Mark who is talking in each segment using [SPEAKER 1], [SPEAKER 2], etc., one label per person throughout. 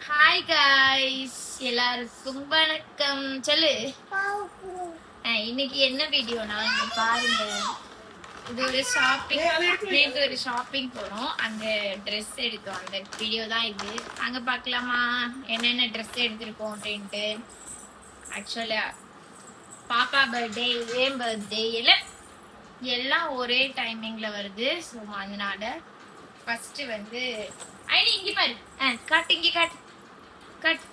[SPEAKER 1] Hi guys, எல்லாருக்கும் வணக்கம். சொல்லு. இன்னைக்கு என்ன வீடியோனா, இங்க பாருங்க. இது ஒரு ஷாப்பிங் போனோம். அங்க ட்ரெஸ் எடுத்தோம். அந்த வீடியோ தான் இது. அங்க பார்க்கலாமா என்னென்ன ட்ரெஸ் எடுத்திருக்கோம் அப்படின்ட்டு. ஆக்சுவலா பாப்பா பர்த்டே, ஏன் பர்த்டே எல்லாம் ஒரே டைமிங்ல வருது. ஸோ அதனால ஃபர்ஸ்ட் வந்து ஐடி இங்க பாரு. காட்டு, இங்க காட்டு காட்டு.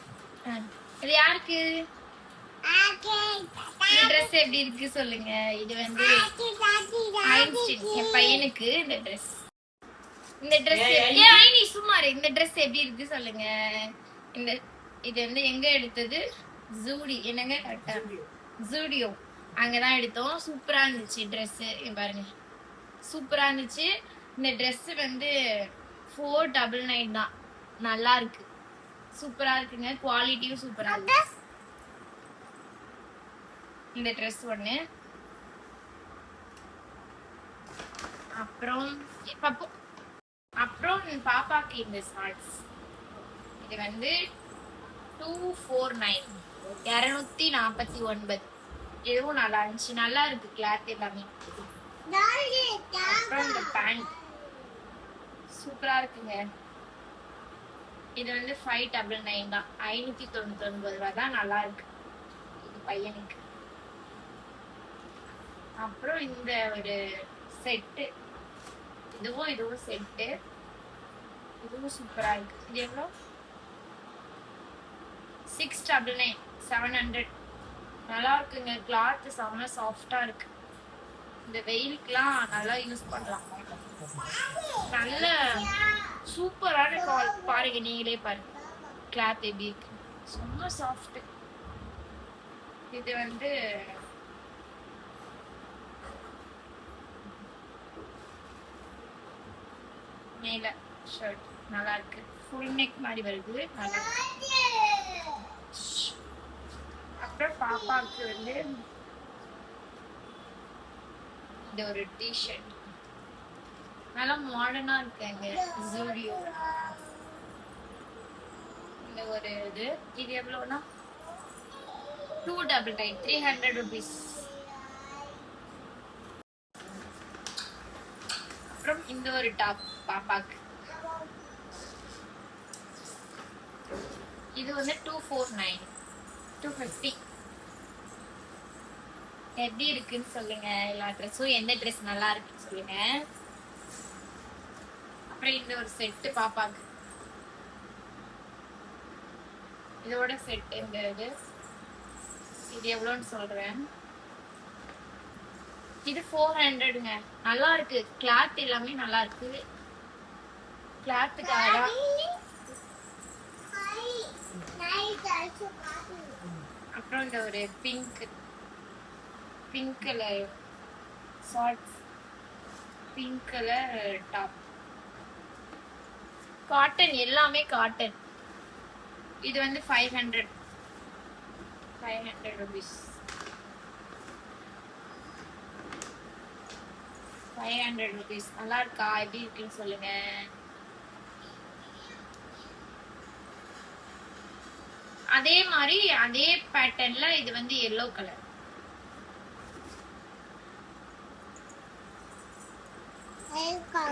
[SPEAKER 1] இது யாருக்கு? இந்த ட்ரெஸ் எப்படி இருக்கு சொல்லுங்க. இது வந்து ஐன்ஸ்டீன், என் பையனுக்கு இந்த ட்ரெஸ். இந்த ட்ரெஸ் ஐனி சுமார். இந்த ட்ரெஸ் எப்படி இருக்கு சொல்லுங்க. இந்த இது வந்து எங்க எடுத்தது? ஜூடி, என்னங்க கரெக்டா? ஜூடியோ, அங்கதான் எடுத்தோம். சூப்பரா இருந்துச்சு ட்ரெஸ். பாருங்க, சூப்பரா இருந்துச்சு. இந்த ட்ரெஸ் வந்து 499 தான். நல்லா இருக்கு, சூப்பரா இருக்குங்க. குவாலிட்டியும் சூப்பரா இருக்கு. இந்த ட்ரெஸ் ஒண்ணு. அப்புறம் பாப்பாக்கு இந்த ஷார்ட்ஸ். இது வந்து 249, 249. இதுவும் நல்லா இருந்துச்சு, நல்லா இருக்கு கிளாத் எல்லாமே. அப்புறம் இந்த பேண்ட் சூப்பரா இருக்குங்க. இது வந்து 599 தான். 599 ரூபாய் தான். நல்லா இருக்கு இது பையனுக்கு. அப்புறம் இந்த ஒரு செட்டு, இதுவும் செட்டு. இதுவும் சூப்பரா இருக்கு. இது எவ்வளோ? 699, 700. நல்லா இருக்குங்க. கிளாத் செம்ம சாஃப்டா இருக்கு. இந்த வெயிலுக்குலாம் நல்லா யூஸ் பண்ணலாம். நல்ல சூப்பரான பாருங்க, நீங்களே பாருங்க கிளாத் எப்படி இருக்கு. செம்ம சாஃப்ட். இது வந்து மேல ஷர்ட் நல்லா இருக்கு. ஃபுல் நெக் மாதிரி வருது, நல்லா இருக்கு. அப்புறம் பாப்பாவுக்கு வந்து இந்த ஒரு டிஷர்ட் நல்லா மாடர்னா இருக்காங்க. ஜூடியோ இந்த ஒரு இது எவ்வளவுனா 299, 300 rupees. அப்புறம் இந்த ஒரு டாப் பாப்பாக்கு. இது வந்து 249, 250. எப்படி இருக்குன்னு சொல்லுங்க. எல்லா ட்ரெஸ்ஸும் எந்த ட்ரெஸ் நல்லா இருக்குன்னு சொல்லுங்க. அப்புறம் இந்த ஒரு செட்டு பாப்பாக்கு. இதோட செட் இந்த இது எவ்வளோன்னு சொல்றேன். இது 400ங்க. நல்லா இருக்கு, கிளாத் எல்லாமே நல்லா இருக்கு. கிளாத்துக்காக. அப்புறம் இந்த ஒரு pink colour shorts, pink colour top. Cotton, எல்லாமே காட்டன். இது வந்து 500 rupees. 500 rupees. நல்லா இருக்கா? எப்படி இருக்குன்னு சொல்லுங்க. அதே மாதிரி அதே பேட்டர்ன்ல இது வந்து yellow கலர்.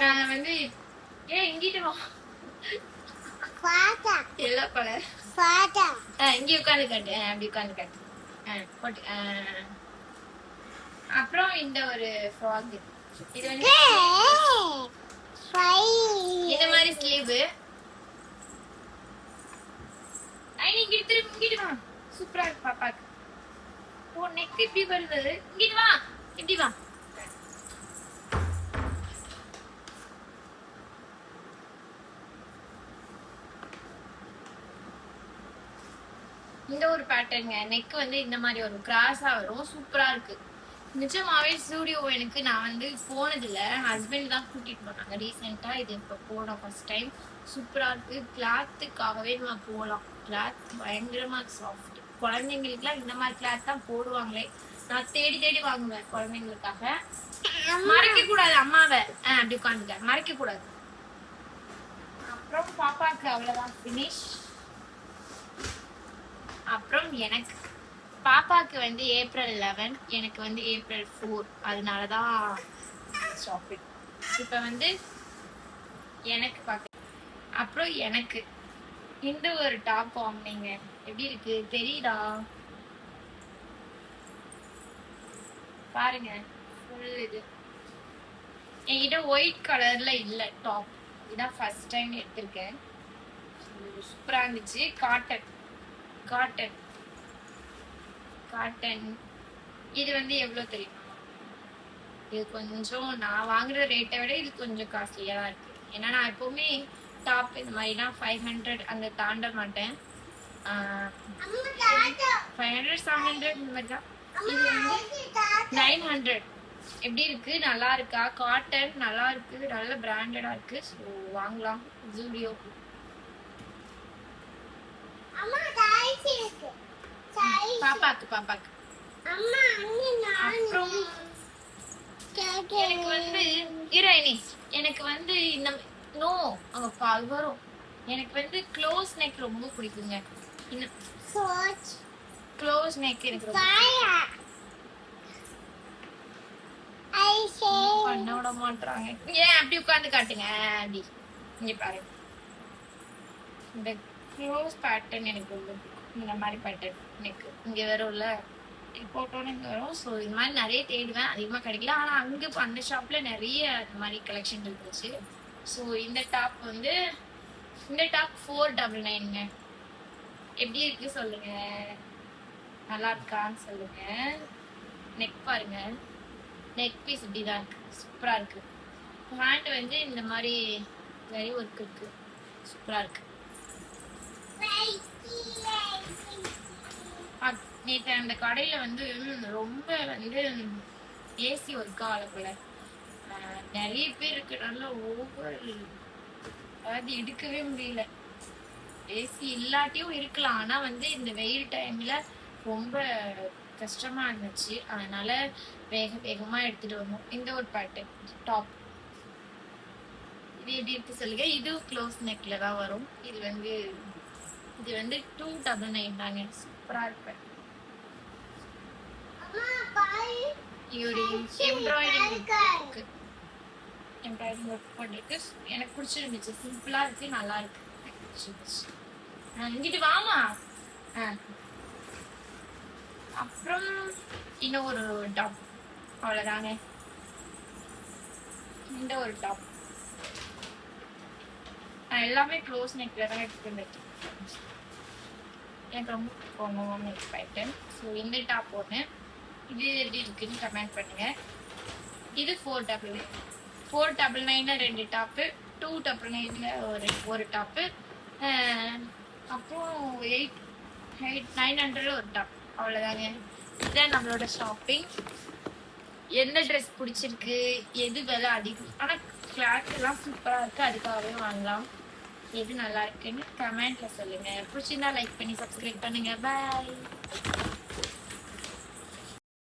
[SPEAKER 1] நான் வந்து இங்கிட்டு வா. yellow colour. இங்க உட்காந்து காட்டு. அப்படி உட்காந்து காட்டு. போட்டு. அப்புறம் இந்த ஒரு ஃப்ராக். இது வந்து இந்த மாதிரி ஸ்லீவ். இங்கிட்டு வா. சூப்பரா இருக்கு பாப்பாக்கு. ஓ, நெக் இப்படி வருது. இங்கிட்டு வா, இப்படி வா. இந்த ஒரு பேட்டர்ங்க. நெக் வந்து இந்த மாதிரி ஒரு கிராஸா வரும். சூப்பரா இருக்கு. நிஜமாவே ஸ்டூடியோ எனக்கு நான் வந்து போனதில்ல. ஹஸ்பண்ட் தான் கூட்டிட்டு போனாங்க ரீசெண்டா. இது இப்போ போனோம் ஃபர்ஸ்ட் டைம். சூப்பரா இருக்கு. கிளாத்துக்காகவே நம்ம போகலாம். கிளாத் பயங்கரமா சாஃப்ட். குழந்தைங்களுக்குலாம் இந்த மாதிரி கிளாத் தான் போடுவாங்களே. நான் தேடி வாங்குவேன் குழந்தைங்களுக்காக. மறைக்க கூடாது அம்மாவை. அப்படி உட்காந்துட்டேன், மறைக்க கூடாது. அப்புறம் பாப்பாக்கு அவ்வளவுதான், ஃபினிஷ். அப்புறம் எனக்கு பாப்பாக்கு வந்து ஏப்ரல் 11, எனக்கு வந்து ஏப்ரல் 4. அதனாலதான் ஷாப்பிங். இப்ப வந்து எனக்கு பார்க்க. அப்புறம் எனக்கு இந்த ஒரு டாப் வாங்கினீங்க. எப்படி இருக்கு தெரியுதா? பாருங்க, ஃபுல் இது. என்கிட்ட ஒயிட் கலர்ல இல்ல டாப். இதான் ஃபர்ஸ்ட் டைம் எடுத்திருக்கேன். சூப்பரா இருந்துச்சு. Cotton cotton cotton. இது வந்து எவ்வளவு தெரியுமா? இது கொஞ்சம் நான் வாங்குற ரேட்டை விட இது கொஞ்சம் காஸ்ட்லியா தான் இருக்கு. ஏன்னா நான் எப்பவுமே டாப் இந்த மாதிரினா 500 அந்த தாண்ட மாட்டேன். 500 700 இந்த மாதிரி தான். இது வந்து 900. எப்படி இருக்கு? நல்லா இருக்கா? காட்டன் நல்லா இருக்கு, நல்ல பிராண்டடா இருக்கு. ஸோ வாங்கலாம். ஜூடியோ. பாப்பாக்கு பாப்பாக்கு அப்புறம் எனக்கு வந்து இரணி எனக்கு வந்து இந்த நோ அங்க பால் வரும். எனக்கு வந்து க்ளோஸ் நெக் ரொம்ப பிடிக்குங்க. க்ளோஸ் நெக் எனக்கு பண்ண விட மாட்டாங்க. ஏன் அப்படி உட்கார்ந்து காட்டுங்க. அப்படி இங்க பாருங்க. இந்த க்ளோஸ் பேட்டர்ன் எனக்கு ரொம்ப பிடிக்கும். இந்த மாதிரி பேட்டர்ன் நெக் இங்க வரும்ல, போட்டோன்னு இங்க வரும். ஸோ இந்த மாதிரி நிறைய தேடுவேன், அதிகமா கிடைக்கல. ஆனா அங்க அந்த ஷாப்ல நிறைய இந்த மாதிரி கலெக்ஷன் இருந்துச்சு. ஸோ இந்த டாப் வந்து இந்த டாப் 499ங்க. எப்படி இருக்கு சொல்லுங்க, நல்லா இருக்கான்னு சொல்லுங்க. நெக் பாருங்க, நெக் பீஸ் இப்படிதான் இருக்கு, சூப்பரா இருக்கு. ஹேண்ட் வந்து இந்த மாதிரி நிறைய ஒர்க் இருக்கு, சூப்பரா இருக்கு. நேற்று அந்த கடையில வந்து ரொம்ப வந்து ஏசி ஒர்க் ஆகல போல. நிறைய பேர் இருக்கிறனால ஓவர், அதாவது எடுக்கவே முடியல. ஏசி இல்லாட்டியும் இருக்கலாம், ஆனா வந்து இந்த வெயில் டைம்ல ரொம்ப கஷ்டமா இருந்துச்சு. அதனால வேகமா எடுத்துட்டு வந்தோம். இந்த ஒரு பேட்டர்ன் டாப். இது எப்படி இருக்கு சொல்லுங்க. இது க்ளோஸ் நெக்ல தான் வரும். இது வந்து 299 தாங்க. சூப்பரா இருப்பேன். எம்ப்ராய்டிங் ஒர்க் பண்ணிருக்கு. எனக்கு பிடிச்சிருந்துச்சு, சிம்பிளா இருக்கு, நல்லா இருக்கு. இங்கிட்டு வாமா. அப்புறம் இன்னும் ஒரு டாப், அவ்வளவுதாங்க. இந்த ஒரு டாப் எல்லாமே க்ளோஸ் நெக்ல தான் எடுத்துட்டு வந்துருக்கேன். எனக்கு ரொம்ப பிடிக்கும் நெக் பேட்டர்ன். ஸோ இந்த டாப் ஒன்று. இது எப்படி இருக்குன்னு கமெண்ட் பண்ணுங்க. இது 499 2 டாப்பு, 299 ஒரு டாப்பு, அப்புறம் 900 ஒரு டாப். அவ்வளோதாங்க. இதுதான் நம்மளோட ஷாப்பிங். எந்த ட்ரெஸ் பிடிச்சிருக்கு, எது விலை அதிகம், ஆனால் கிளாத் எல்லாம் சூப்பராக இருக்குது, அதுக்காகவே வாங்கலாம். எது நல்லா இருக்குன்னு கமெண்ட்ல சொல்லுங்க. பிடிச்சிருந்தா லைக் பண்ணி சப்ஸ்கிரைப் பண்ணுங்க. பாய்.